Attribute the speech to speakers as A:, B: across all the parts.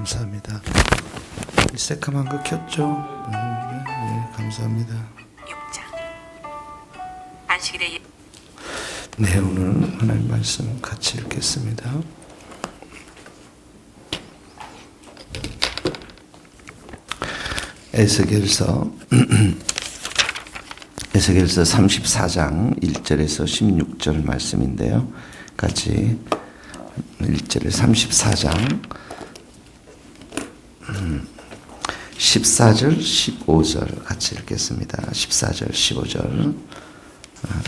A: 감사합니다. 이 새까만 거 켰죠? 네, 감사합니다.
B: 6장 안식일에
A: 네, 오늘 하나님 말씀 같이 읽겠습니다. 에스겔서 34장 1절에서 16절 말씀인데요. 같이 1절에 34장 14절 15절 같이 읽겠습니다. 14절 15절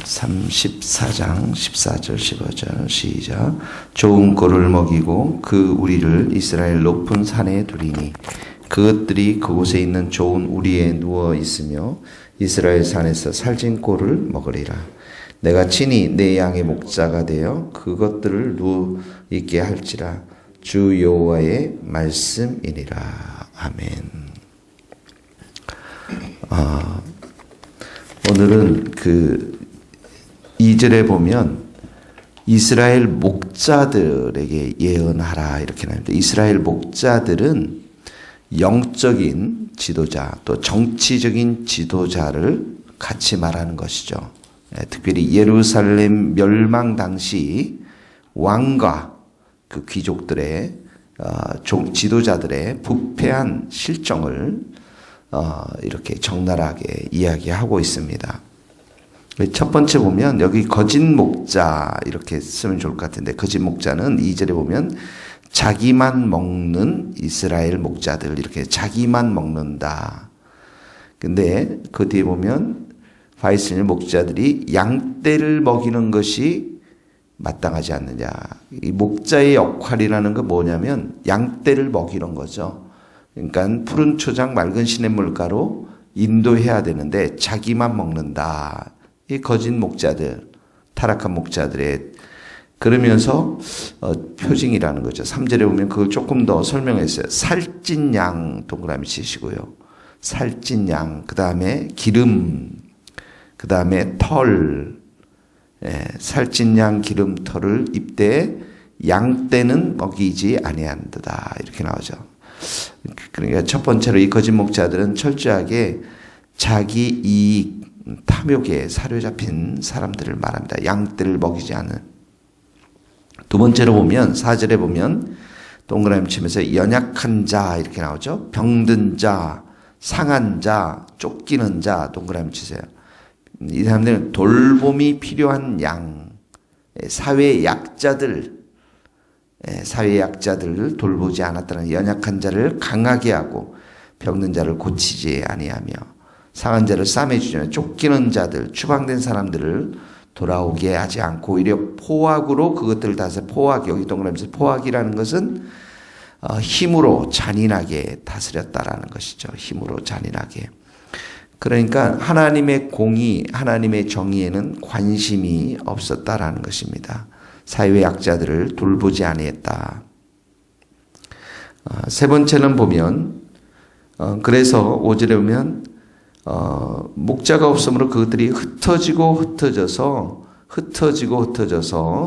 A: 34장 14절 15절 시작. 좋은 꼴을 먹이고 그 우리를 이스라엘 높은 산에 두리니 그것들이 그곳에 있는 좋은 우리에 누워 있으며 이스라엘 산에서 살찐 꼴을 먹으리라. 내가 친히 내 양의 목자가 되어 그것들을 누워 있게 할지라. 주 여호와의 말씀이니라. 아멘. 오늘은 그 2절에 보면 이스라엘 목자들에게 예언하라 이렇게 나옵니다. 이스라엘 목자들은 영적인 지도자 또 정치적인 지도자를 같이 말하는 것이죠. 특별히 예루살렘 멸망 당시 왕과 그 귀족들의 지도자들의 부패한 실정을 이렇게 적나라하게 이야기하고 있습니다. 첫 번째 보면 여기 거짓 목자 이렇게 쓰면 좋을 것 같은데 거짓 목자는 2절에 보면 자기만 먹는 이스라엘 목자들 이렇게 자기만 먹는다. 근데 그 뒤에 보면 바이스라엘 목자들이 양떼를 먹이는 것이 마땅하지 않느냐. 이 목자의 역할이라는 건 뭐냐면 양떼를 먹이는 거죠. 그러니까 푸른 초장 맑은 시냇물가로 인도해야 되는데 자기만 먹는다. 이 거짓 목자들, 타락한 목자들의 그러면서 표징이라는 거죠. 3절에 보면 그걸 조금 더 설명했어요. 살찐 양 동그라미 치시고요. 살찐 양, 그 다음에 기름, 그 다음에 털, 살찐 양 기름 털을 입되 양떼는 먹이지 아니한다. 이렇게 나오죠. 그러니까 첫 번째로 이 거짓 목자들은 철저하게 자기 이익, 탐욕에 사로잡힌 사람들을 말합니다. 양떼를 먹이지 않은. 두 번째로 보면 4절에 보면 동그라미 치면서 연약한 자 이렇게 나오죠. 병든 자, 상한 자, 쫓기는 자 동그라미 치세요. 이 사람들은 돌봄이 필요한 양, 사회 약자들을 돌보지 않았다는 연약한 자를 강하게 하고 병든 자를 고치지 아니하며 상한 자를 싸매주지 않으며 쫓기는 자들, 추방된 사람들을 돌아오게 하지 않고 오히려 포악으로 그것들을 다스려 포악, 여기 동그라미에서 포악이라는 것은 힘으로 잔인하게 다스렸다라는 것이죠. 힘으로 잔인하게. 그러니까 하나님의 공의, 하나님의 정의에는 관심이 없었다라는 것입니다. 사회 약자들을 돌보지 아니했다. 세 번째는 보면 그래서 5절에 보면 목자가 없으므로 그것들이 흩어져서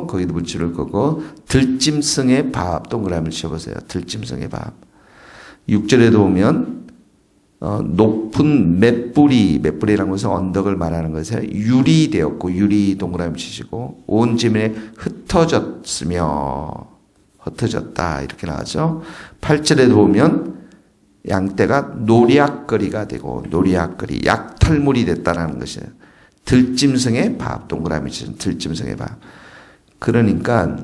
A: 거기도 물질을 걷고 들짐승의 밥 동그라미를 쳐보세요. 들짐승의 밥. 6절에도 보면 높은 멧불이라는 것은 언덕을 말하는 것에 유리 되었고 유리 동그라미 치시고 온 지면에 흩어졌다 이렇게 나오죠. 8절에도 보면 양떼가 노략거리가 되고 노략거리 약탈물이 됐다라는 것이에요. 들짐승의 밥 동그라미 치신 들짐승의 밥. 그러니까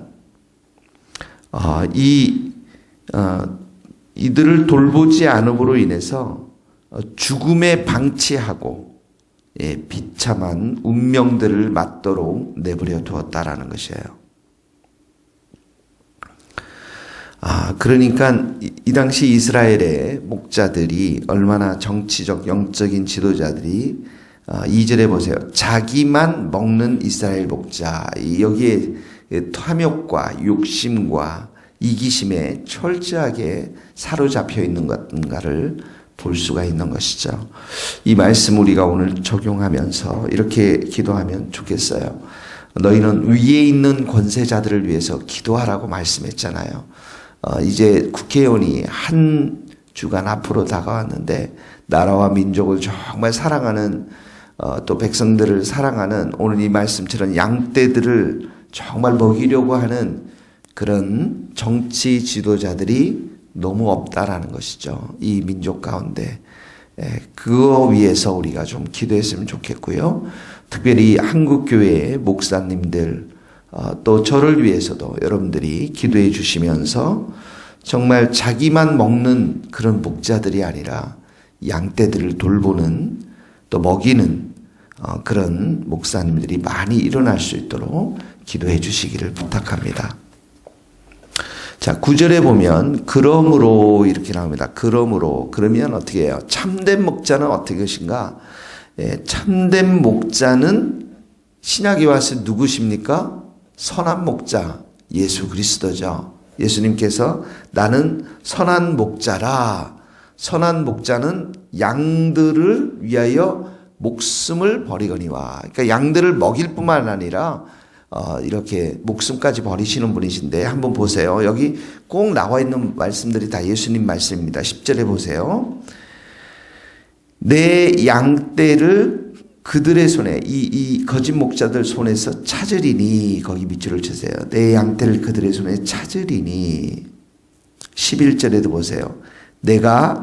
A: 이들을 돌보지 않음으로 인해서 죽음에 방치하고 비참한 운명들을 맞도록 내버려 두었다라는 것이에요. 그러니까 이 당시 이스라엘의 목자들이 얼마나 정치적 영적인 지도자들이 2절에 보세요. 자기만 먹는 이스라엘 목자. 여기에 탐욕과 욕심과 이기심에 철저하게 사로잡혀 있는 것인가를 볼 수가 있는 것이죠. 이 말씀 우리가 오늘 적용하면서 이렇게 기도하면 좋겠어요. 너희는 위에 있는 권세자들을 위해서 기도하라고 말씀했잖아요. 이제 국회의원이 한 주간 앞으로 다가왔는데 나라와 민족을 정말 사랑하는 또 백성들을 사랑하는 오늘 이 말씀처럼 양떼들을 정말 먹이려고 하는 그런 정치 지도자들이 너무 없다라는 것이죠. 이 민족 가운데. 그거 위해서 우리가 좀 기도했으면 좋겠고요. 특별히 한국교회의 목사님들 또 저를 위해서도 여러분들이 기도해 주시면서 정말 자기만 먹는 그런 목자들이 아니라 양떼들을 돌보는 또 먹이는 그런 목사님들이 많이 일어날 수 있도록 기도해 주시기를 부탁합니다. 자, 9절에 보면 그러므로 이렇게 나옵니다. 그러므로 그러면 어떻게 해요? 참된 목자는 어떻게 것인가? 참된 목자는 신약에 와서 누구십니까? 선한 목자 예수 그리스도죠. 예수님께서 나는 선한 목자라. 선한 목자는 양들을 위하여 목숨을 버리거니와. 그러니까 양들을 먹일 뿐만 아니라 이렇게 목숨까지 버리시는 분이신데 한번 보세요. 여기 꼭 나와 있는 말씀들이 다 예수님 말씀입니다. 10절에 보세요. 내 양떼를 그들의 손에 이 거짓 목자들 손에서 찾으리니 거기 밑줄을 치세요. 내 양떼를 그들의 손에 찾으리니 11절에도 보세요. 내가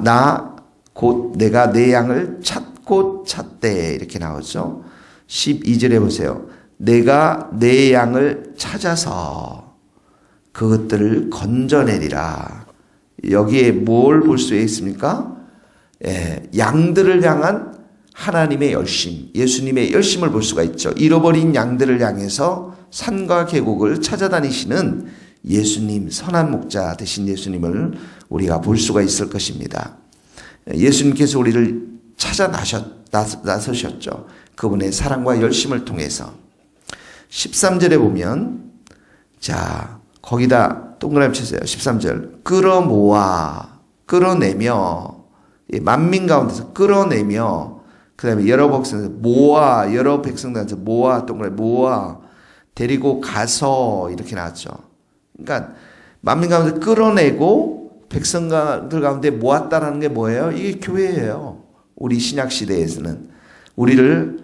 A: 내 양을 찾고 찾되 이렇게 나오죠. 12절에 보세요. 내가 내 양을 찾아서 그것들을 건져내리라. 여기에 뭘 볼 수 있습니까? 양들을 향한 하나님의 열심, 예수님의 열심을 볼 수가 있죠. 잃어버린 양들을 향해서 산과 계곡을 찾아다니시는 예수님, 선한 목자 되신 예수님을 우리가 볼 수가 있을 것입니다. 예수님께서 우리를 찾아 나서셨죠. 그분의 사랑과 열심을 통해서. 13절에 보면 자 거기다 동그라미 치세요. 13절 끌어모아 끌어내며 만민 가운데서 끌어내며 그 다음에 여러 백성들 모아 여러 백성들한테 모아 동그라미 모아 데리고 가서 이렇게 나왔죠. 그러니까 만민 가운데 끌어내고 백성들 가운데 모았다라는 게 뭐예요? 이게 교회예요. 우리 신약 시대에서는 우리를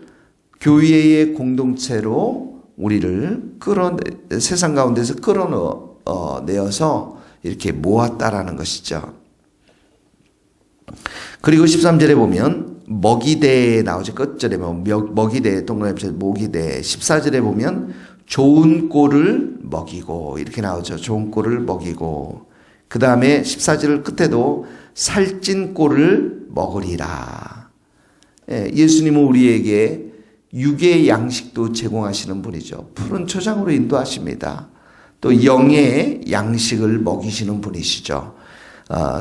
A: 교회의 공동체로 우리를 세상 가운데서 끌어내어서 이렇게 모았다라는 것이죠. 그리고 13절에 보면 먹이대 나오죠. 끝절에 보면 먹이대 동그라미 먹이대. 14절에 보면 좋은 꼴을 먹이고 이렇게 나오죠. 좋은 꼴을 먹이고 그 다음에 14절 끝에도 살찐 꼴을 먹으리라. 예수님은 우리에게 육의 양식도 제공하시는 분이죠. 푸른 초장으로 인도하십니다. 또 영의 양식을 먹이시는 분이시죠.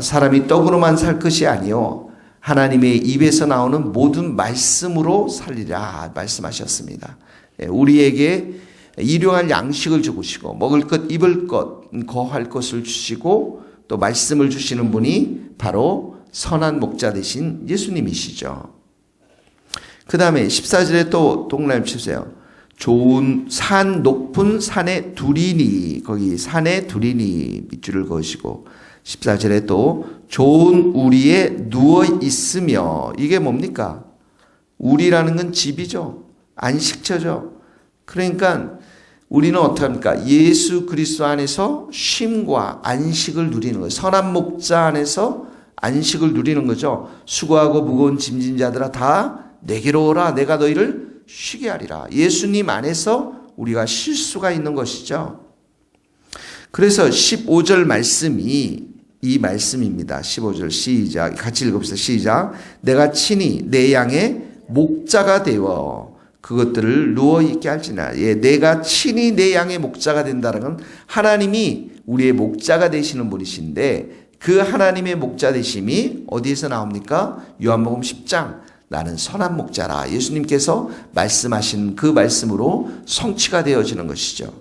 A: 사람이 떡으로만 살 것이 아니요 하나님의 입에서 나오는 모든 말씀으로 살리라 말씀하셨습니다. 우리에게 일용할 양식을 주시고 먹을 것, 입을 것, 거할 것을 주시고 또 말씀을 주시는 분이 바로 선한 목자 되신 예수님이시죠. 그 다음에 14절에 또 동그라미 치세요. 좋은 산 높은 산에 두리니 거기 산에 두리니 밑줄을 그으시고 14절에 또 좋은 우리에 누워 있으며 이게 뭡니까? 우리라는 건 집이죠. 안식처죠. 그러니까 우리는 어떡합니까? 예수 그리스도 안에서 쉼과 안식을 누리는 거예요. 선한 목자 안에서 안식을 누리는 거죠. 수고하고 무거운 짐진 자들아 다 내게로 오라 내가 너희를 쉬게 하리라. 예수님 안에서 우리가 쉴 수가 있는 것이죠. 그래서 15절 말씀이 이 말씀입니다. 15절 시작 같이 읽읍시다. 시작 내가 친히 내 양의 목자가 되어 그것들을 누워있게 할지나. 내가 친히 내 양의 목자가 된다는 건 하나님이 우리의 목자가 되시는 분이신데 그 하나님의 목자 되심이 어디에서 나옵니까? 요한복음 10장 나는 선한 목자라. 예수님께서 말씀하신 그 말씀으로 성취가 되어지는 것이죠.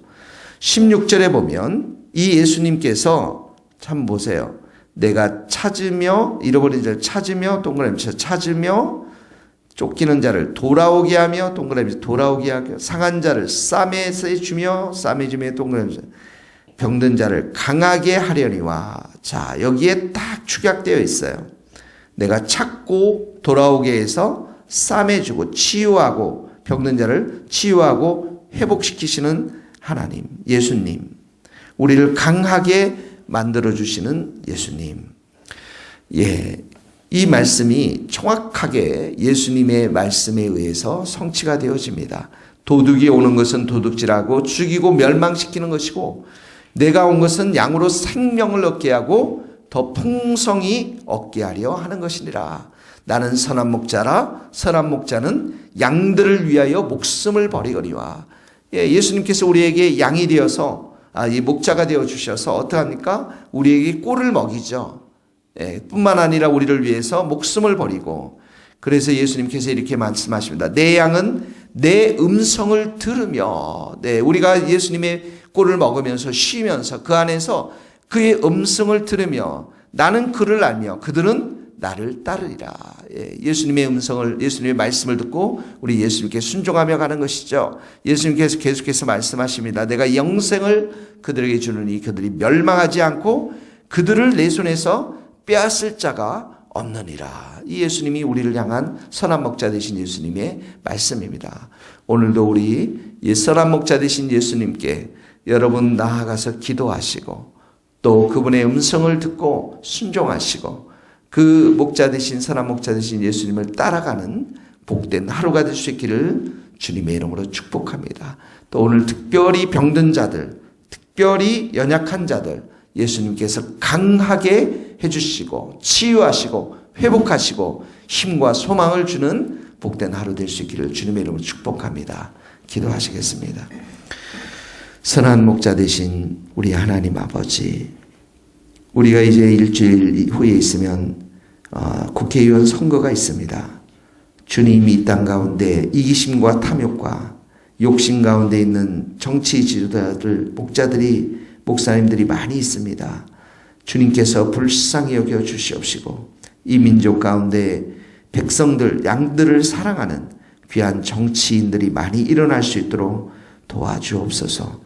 A: 16절에 보면 이 예수님께서 참 보세요. 내가 찾으며 잃어버린 자를 찾으며 동그라미 쳐 찾으며 쫓기는 자를 돌아오게 하며 동그라미 돌아오게 하며 상한 자를 싸매서 주며 싸매주며 동그라미 병든 자를 강하게 하려니와. 자, 여기에 딱 축약되어 있어요. 내가 찾고 돌아오게 해서 싸매주고 치유하고 병든 자를 치유하고 회복시키시는 하나님, 예수님. 우리를 강하게 만들어주시는 예수님. 예, 이 말씀이 정확하게 예수님의 말씀에 의해서 성취가 되어집니다. 도둑이 오는 것은 도둑질하고 죽이고 멸망시키는 것이고 내가 온 것은 양으로 생명을 얻게 하고 더 풍성히 얻게 하려 하는 것이니라. 나는 선한 목자라. 선한 목자는 양들을 위하여 목숨을 버리거니와. 예, 예수님께서 우리에게 양이 되어서 이 목자가 되어 주셔서 어떡합니까? 우리에게 꼴을 먹이죠. 예, 뿐만 아니라 우리를 위해서 목숨을 버리고. 그래서 예수님께서 이렇게 말씀하십니다. 내 양은 내 음성을 들으며. 네, 우리가 예수님의 꼴을 먹으면서 쉬면서 그 안에서 그의 음성을 들으며 나는 그를 알며 그들은 나를 따르리라. 예, 예수님의 음성을, 예수님의 말씀을 듣고 우리 예수님께 순종하며 가는 것이죠. 예수님께서 계속해서 말씀하십니다. 내가 영생을 그들에게 주느니 그들이 멸망하지 않고 그들을 내 손에서 빼앗을 자가 없느니라. 이 예수님이 우리를 향한 선한 목자 되신 예수님의 말씀입니다. 오늘도 우리 선한 목자 되신 예수님께 여러분 나아가서 기도하시고 또 그분의 음성을 듣고 순종하시고 그 목자 되신 선한 목자 되신 예수님을 따라가는 복된 하루가 될 수 있기를 주님의 이름으로 축복합니다. 또 오늘 특별히 병든 자들, 특별히 연약한 자들 예수님께서 강하게 해주시고 치유하시고 회복하시고 힘과 소망을 주는 복된 하루 될 수 있기를 주님의 이름으로 축복합니다. 기도하시겠습니다. 선한 목자 되신 우리 하나님 아버지, 우리가 이제 일주일 후에 있으면 국회의원 선거가 있습니다. 주님이 이 땅 가운데 이기심과 탐욕과 욕심 가운데 있는 정치 지도자들, 목자들이, 목사님들이 많이 있습니다. 주님께서 불쌍히 여겨 주시옵시고 이 민족 가운데 백성들, 양들을 사랑하는 귀한 정치인들이 많이 일어날 수 있도록 도와주옵소서.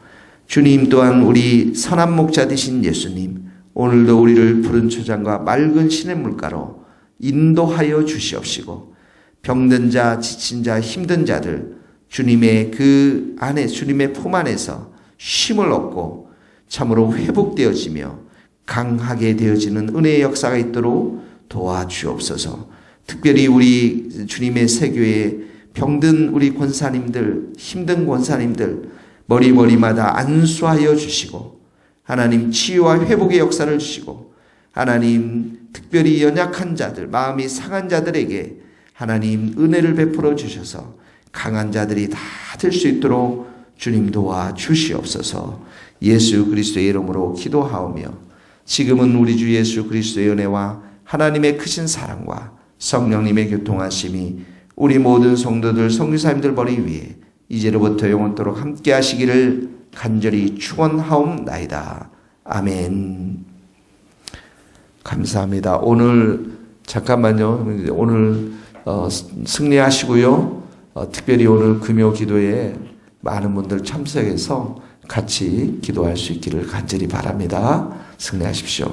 A: 주님 또한 우리 선한 목자 되신 예수님, 오늘도 우리를 푸른 초장과 맑은 시냇물가로 인도하여 주시옵시고 병든 자, 지친 자, 힘든 자들 주님의 그 안에, 주님의 품 안에서 쉼을 얻고 참으로 회복되어지며 강하게 되어지는 은혜의 역사가 있도록 도와주옵소서. 특별히 우리 주님의 세교의 병든 우리 권사님들, 힘든 권사님들 머리마다 안수하여 주시고 하나님 치유와 회복의 역사를 주시고 하나님 특별히 연약한 자들, 마음이 상한 자들에게 하나님 은혜를 베풀어 주셔서 강한 자들이 다 될 수 있도록 주님 도와 주시옵소서. 예수 그리스도의 이름으로 기도하오며 지금은 우리 주 예수 그리스도의 은혜와 하나님의 크신 사랑과 성령님의 교통하심이 우리 모든 성도들, 선교사님들 머리 위에 이제로부터 영원토록 함께 하시기를 간절히 축원하옵나이다. 아멘. 감사합니다. 오늘 잠깐만요. 오늘 승리하시고요. 특별히 오늘 금요 기도에 많은 분들 참석해서 같이 기도할 수 있기를 간절히 바랍니다. 승리하십시오.